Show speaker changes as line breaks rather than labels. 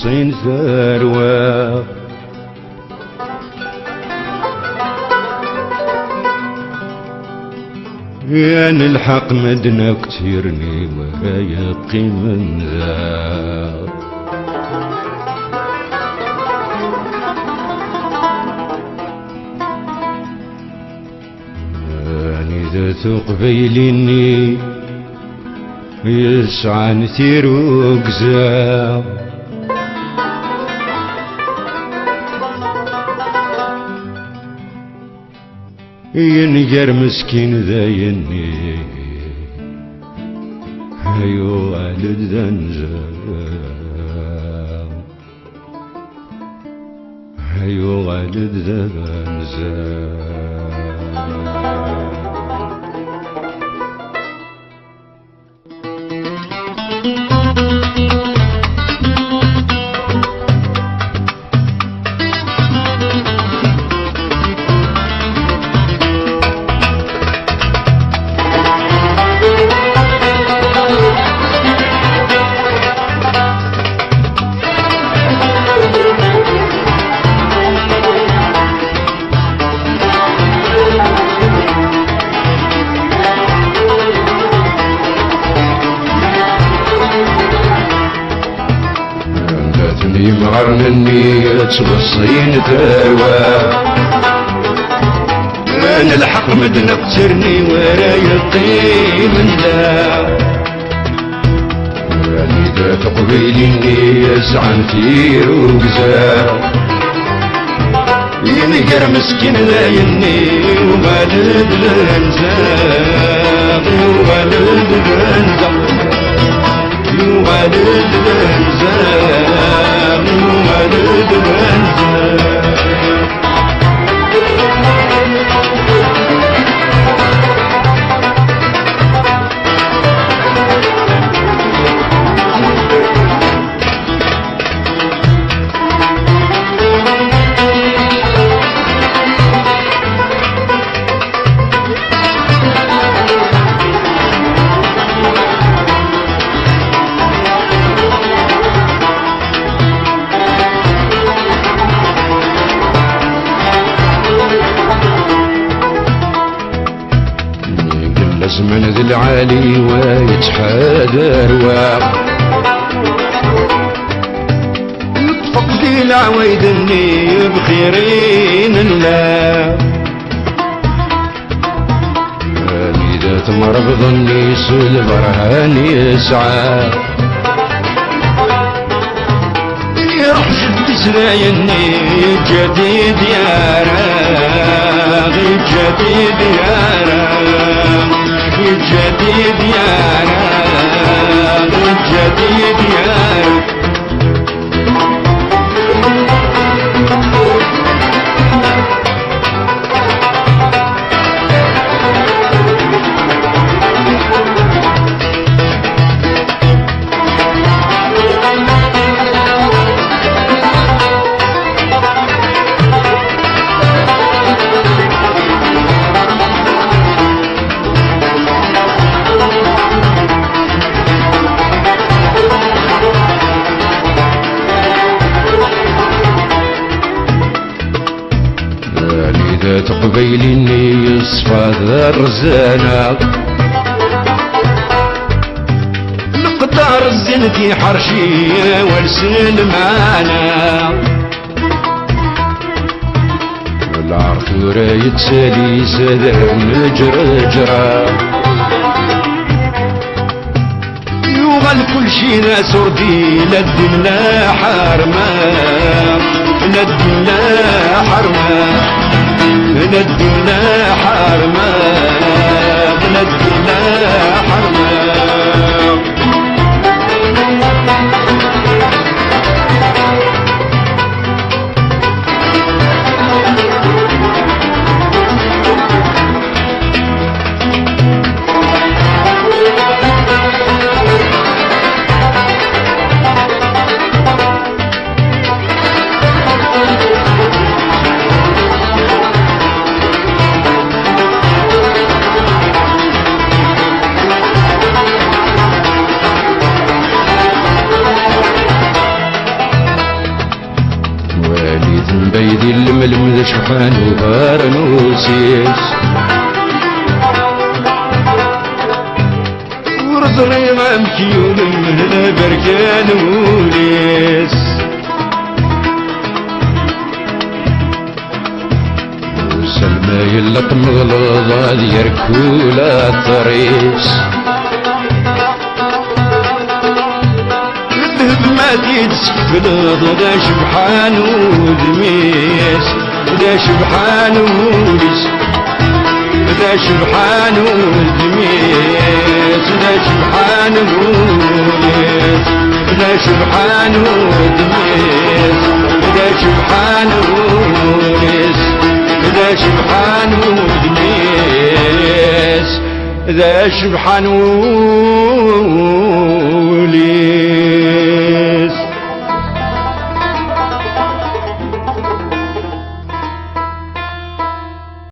تبصين ثروة يا نلحق مدنا كتيرني وهي قيم ذا ذات قبيلني يسعى نثير وقزا ينجر مسكين ذا يني هيو والد ذنزا هيو والد ذنزا مغرنني تبصين ثروة انا الحق مدنا قترني ورايا قيم لا راني ذات قبيلني يسعى نثير وقزا ينقر مسكين لا يني ووالد الانزا ووالد الانزا ووالد الانزا ووالد الانزا زمن ذي العالي ويتحادر يطفق ذي العوايد اني بخيرين الله هذه ذات مرض النيس البرهان يسعى يروح جد سرايني جديد يا راغي جديد يا راغي الجديد يا رب الجديد يا رب تقبيلني يصفى ذا الرزانة نقدر الزنتي حرشية والسن معانا العرف وراية سالي سادر مجرجرة يوغل كل شي ناس وردي للدين لا حرمة للدين لا حرمة بلدي لا حرمة بلدي لا حرمة بيدي الملم ذا شحان وبارنوسيس ورزقي ما مكيون من البركان وليس سلمى يلق مغلظة يركولا الطريس الذهب ما تيتسفلض ذا شبحان ودميس ذا شبحان ودميس ذا شبحان ودميس ذا شبحان ودميس ذا شبحان ودميس ذا شبحان ودميس ذا شبحان ودميس ذا شبحان